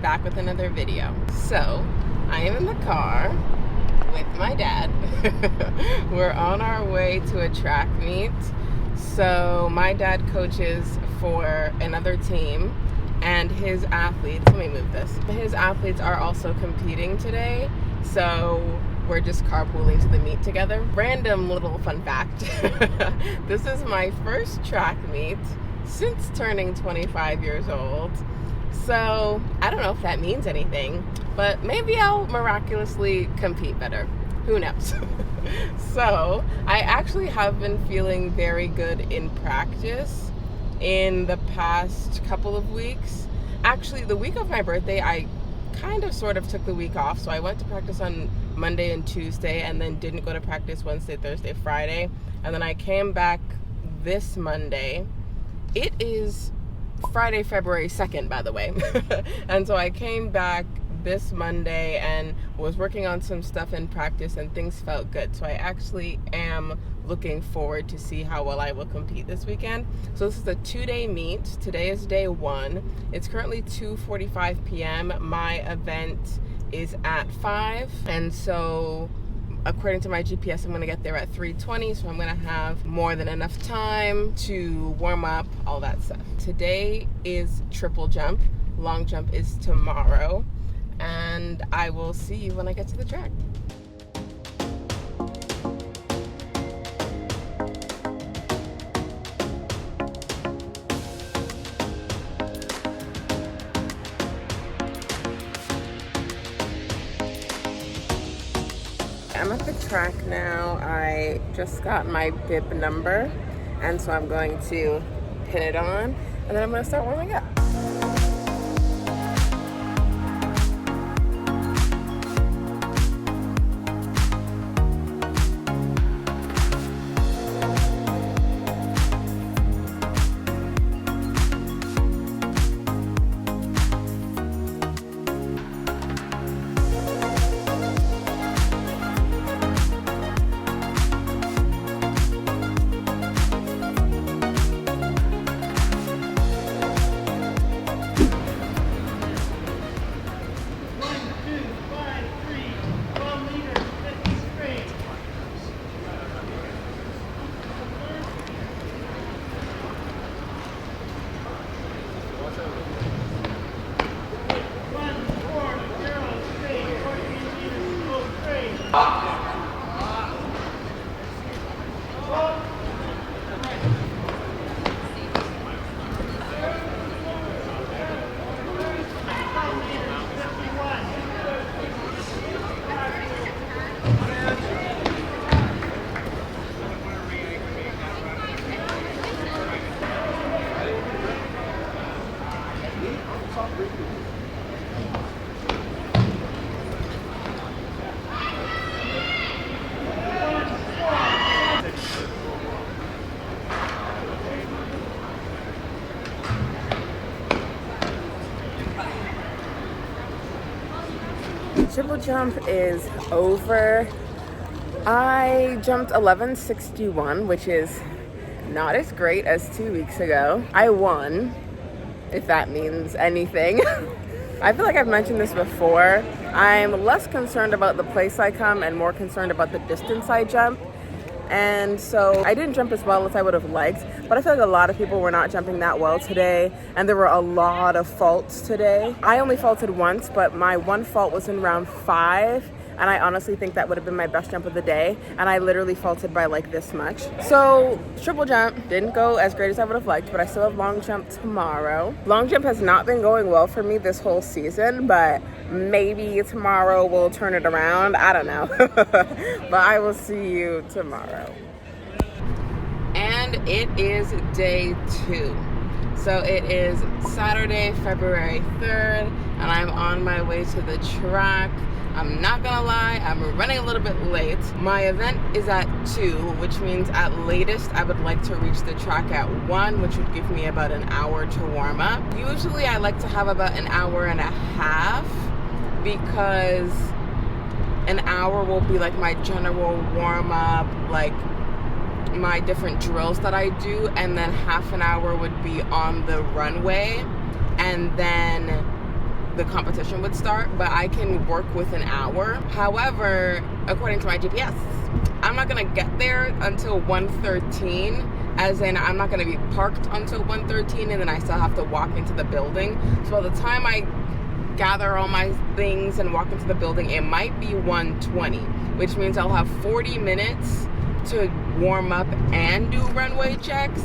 back with another video. So, I am in the car with my dad. We're on our way to a track meet. So, my dad coaches for another team, and his athletes, let me move this. His athletes are also competing today. So, we're just carpooling to the meet together. Random little fun fact. This is my first track meet since turning 25 years old. So I don't know if that means anything, but maybe I'll miraculously compete better. Who knows? So I actually have been feeling very good in practice in the past couple of weeks. Actually, the week of my birthday, I kind of sort of took the week off. So I went to practice on Monday and Tuesday and then didn't go to practice Wednesday, Thursday, Friday. And then I came back this Monday. It is Friday, February 2nd, by the way. And so I came back this Monday and was working on some stuff in practice and things felt good. So I actually am looking forward to see how well I will compete this weekend. So this is a 2-day meet. Today is day 1. It's currently 2:45 p.m. My event is at 5, and so according to my GPS, I'm going to get there at 3:20, so I'm going to have more than enough time to warm up, all that stuff. Today is triple jump. Long jump is tomorrow, and I will see you when I get to the track. I'm at the track now. I just got my bib number, and so I'm going to pin it on, and then I'm going to start warming up. Triple jump is over. I jumped 1161, which is not as great as 2 weeks ago. I won, if that means anything. I feel like I've mentioned this before. I'm less concerned about the place I come and more concerned about the distance I jump. And so I didn't jump as well as I would have liked, but I feel like a lot of people were not jumping that well today, and there were a lot of faults today. I only faulted once, but my one fault was in round 5, and I honestly think that would have been my best jump of the day, and I literally faulted by like this much. So triple jump didn't go as great as I would have liked, but I still have long jump tomorrow. Long jump has not been going well for me this whole season, but maybe tomorrow will turn it around. I don't know. But I will see you tomorrow. And it is day 2. So it is Saturday, February 3rd, and I'm on my way to the track. I'm not gonna lie, I'm running a little bit late. My event is at 2, which means at latest I would like to reach the track at 1, which would give me about an hour to warm up. Usually I like to have about an hour and a half because an hour will be like my general warm up, like my different drills that I do, and then half an hour would be on the runway, and then the competition would start, but I can work with an hour. However, according to my GPS, I'm not gonna get there until 1:13, as in I'm not gonna be parked until 1:13, and then I still have to walk into the building. So by the time I gather all my things and walk into the building, it might be 1:20, which means I'll have 40 minutes to warm up and do runway checks.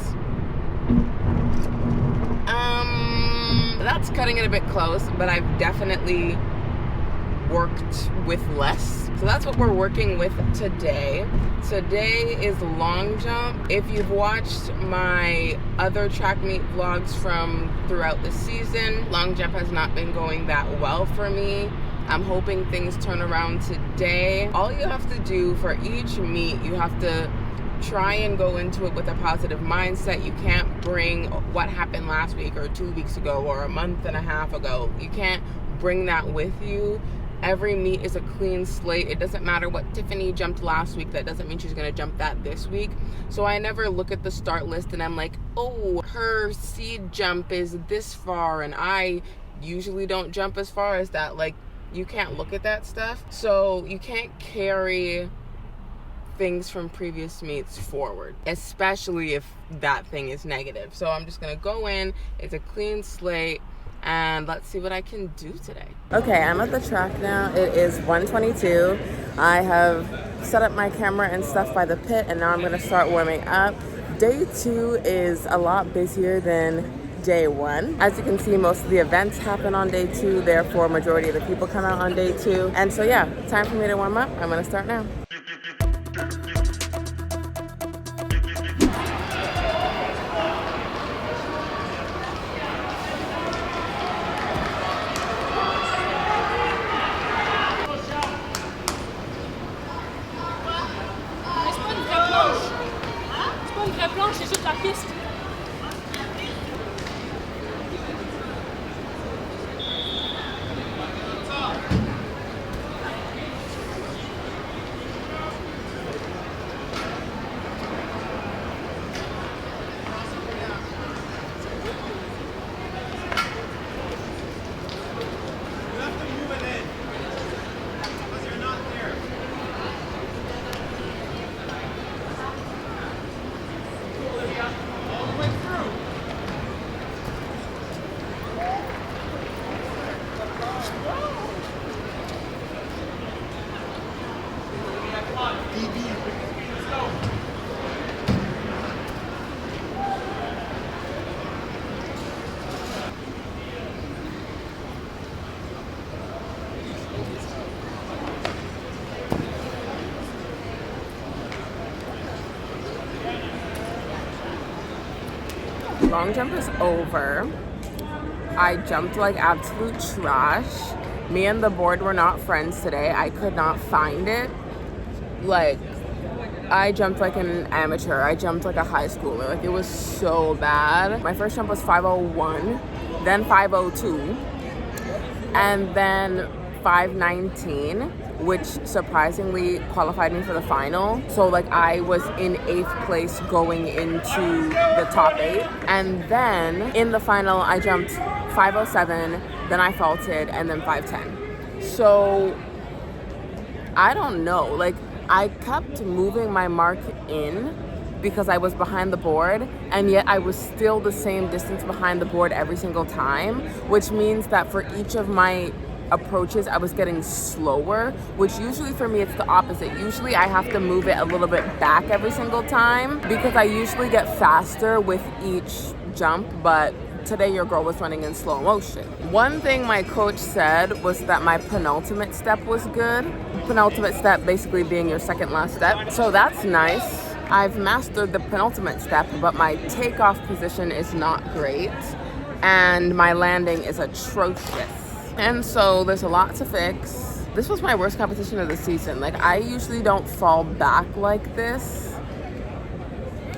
That's cutting it a bit close, but I've definitely worked with less. So that's what we're working with today. Today is long jump. If you've watched my other track meet vlogs from throughout the season, long jump has not been going that well for me. I'm hoping things turn around today. All you have to do for each meet, you have to try and go into it with a positive mindset. You can't bring what happened last week or 2 weeks ago or a month and a half ago. You can't bring that with you. Every meet is a clean slate. It doesn't matter what Tiffany jumped last week. That doesn't mean she's going to jump that this week. So I never look at the start list and I'm like, oh, her seed jump is this far and I usually don't jump as far as that. Like, you can't look at that stuff. So you can't carry things from previous meets forward, especially if that thing is negative. So I'm just gonna go in, it's a clean slate, and let's see what I can do today. Okay, I'm at the track now. It is 1:22. I have set up my camera and stuff by the pit, and now I'm gonna start warming up. Day 2 is a lot busier than day 1. As you can see, most of the events happen on day 2, therefore majority of the people come out on day 2. And so yeah, time for me to warm up. I'm gonna start now. C'est juste la piste. Long jump is over. I jumped like absolute trash. Me and the board were not friends today. I could not find it. Like, I jumped like an amateur. I jumped like a high schooler. Like, it was so bad. My first jump was 5:01, then 5:02, and then 5:19, which surprisingly qualified me for the final. So like I was in 8th place going into the top 8. And then in the final I jumped 5:07, then I faulted, and then 5:10. So I don't know, like I kept moving my mark in because I was behind the board, and yet I was still the same distance behind the board every single time, which means that for each of my approaches I was getting slower, which usually for me it's the opposite. Usually I have to move it a little bit back every single time because I usually get faster with each jump, but today your girl was running in slow motion. One thing my coach said was that my penultimate step was good. Penultimate step basically being your second last step. So that's nice. I've mastered the penultimate step, but my takeoff position is not great and my landing is atrocious. And so there's a lot to fix. This was my worst competition of the season. Like, I usually don't fall back like this,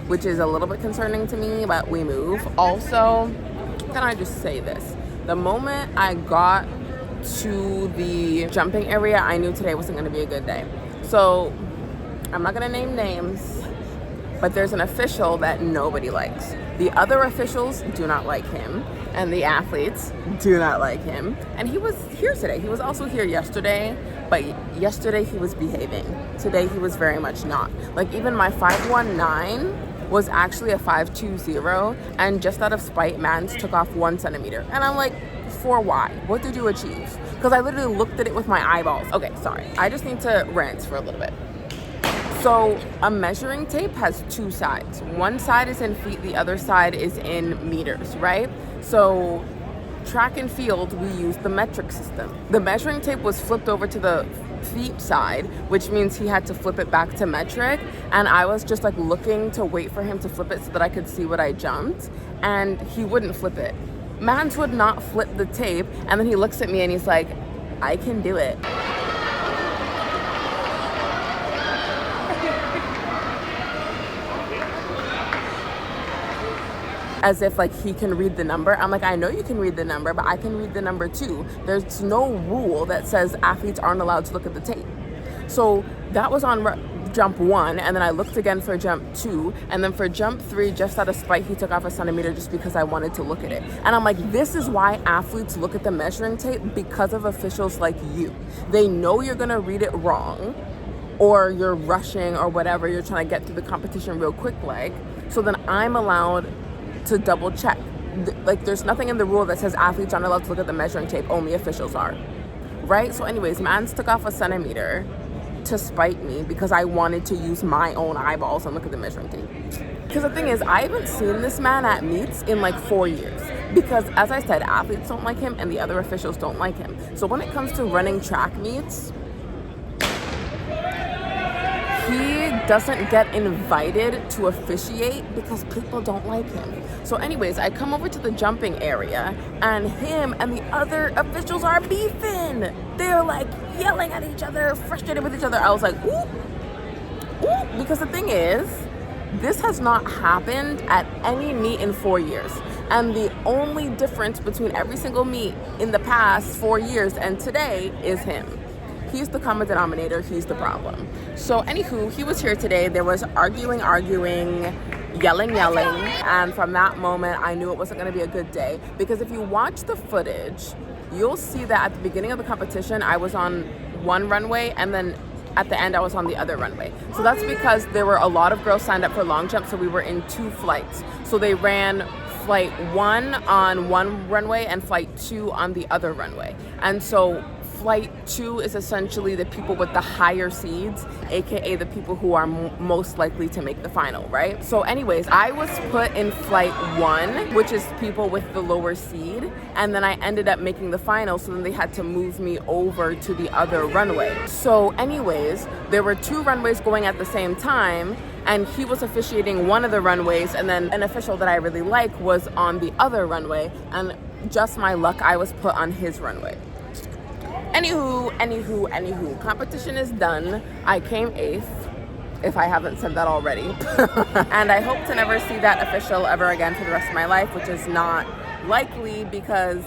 which is a little bit concerning to me, but we move. Also, can I just say this? The moment I got to the jumping area, I knew today wasn't gonna be a good day. So I'm not gonna name names, but there's an official that nobody likes. The other officials do not like him, and the athletes do not like him. And he was here today. He was also here yesterday, but yesterday he was behaving. Today he was very much not. Like, even my 519 was actually a 520, and just out of spite, Mans took off 1 centimeter. And I'm like, for why? What did you achieve? Because I literally looked at it with my eyeballs. Okay, sorry. I just need to rant for a little bit. So a measuring tape has 2 sides. One side is in feet, the other side is in meters, right? So track and field, we use the metric system. The measuring tape was flipped over to the feet side, which means he had to flip it back to metric, and I was just like looking to wait for him to flip it so that I could see what I jumped, and he wouldn't flip it. Mans would not flip the tape, and then he looks at me and he's like, I can do it. As if like he can read the number. I'm like, I know you can read the number, but I can read the number too. There's no rule that says athletes aren't allowed to look at the tape. So that was on jump 1, and then I looked again for jump 2, and then for jump 3, just out of spite, he took off 1 centimeter just because I wanted to look at it. And I'm like, this is why athletes look at the measuring tape, because of officials like you. They know you're gonna read it wrong, or you're rushing or whatever, you're trying to get through the competition real quick like, so then I'm allowed to double check. Like, there's nothing in the rule that says athletes aren't allowed to look at the measuring tape, only officials are, right? So anyways, Mans took off 1 centimeter to spite me because I wanted to use my own eyeballs and look at the measuring tape. Because the thing is, I haven't seen this man at meets in like 4 years, because as I said, athletes don't like him and the other officials don't like him. So when it comes to running track meets, he doesn't get invited to officiate because people don't like him. So anyways, I come over to the jumping area, and him and the other officials are beefing. They're like yelling at each other, frustrated with each other. I was like, ooh, ooh, because the thing is, this has not happened at any meet in 4 years. And the only difference between every single meet in the past 4 years and today is him. He's the common denominator, he's the problem. So anywho, he was here today. There was arguing, yelling, and from that moment, I knew it wasn't gonna be a good day, because if you watch the footage, you'll see that at the beginning of the competition, I was on one runway, and then at the end, I was on the other runway. So that's because there were a lot of girls signed up for long jump, so we were in 2 flights. So they ran flight 1 on one runway and flight 2 on the other runway. And so flight 2 is essentially the people with the higher seeds, aka the people who are most likely to make the final, right? So anyways, I was put in flight 1, which is people with the lower seed, and then I ended up making the final, so then they had to move me over to the other runway. So anyways, there were 2 runways going at the same time, and he was officiating one of the runways, and then an official that I really like was on the other runway, and just my luck, I was put on his runway. Anywho, competition is done. I came 8th, if I haven't said that already. And I hope to never see that official ever again for the rest of my life, which is not likely because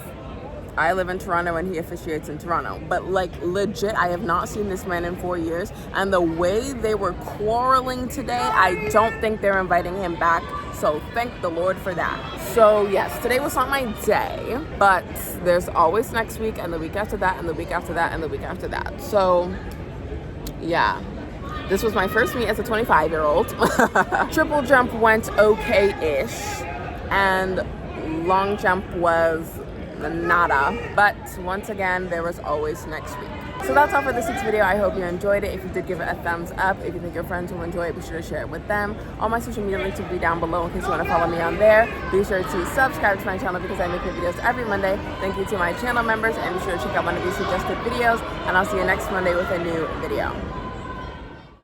I live in Toronto and he officiates in Toronto. But like, legit, I have not seen this man in 4 years. And the way they were quarreling today, I don't think they're inviting him back. So thank the Lord for that. So yes, today was not my day, but there's always next week and the week after that and the week after that and the week after that. So yeah, this was my first meet as a 25-year-old. Triple jump went okay-ish, and long jump was nada. But once again, there was always next week. So that's all for this week's video. I hope you enjoyed it. If you did, give it a thumbs up. If you think your friends will enjoy it, be sure to share it with them. All my social media links will be down below in case you want to follow me on there. Be sure to subscribe to my channel because I make new videos every Monday. Thank you to my channel members, and be sure to check out one of these suggested videos, and I'll see you next Monday with a new video.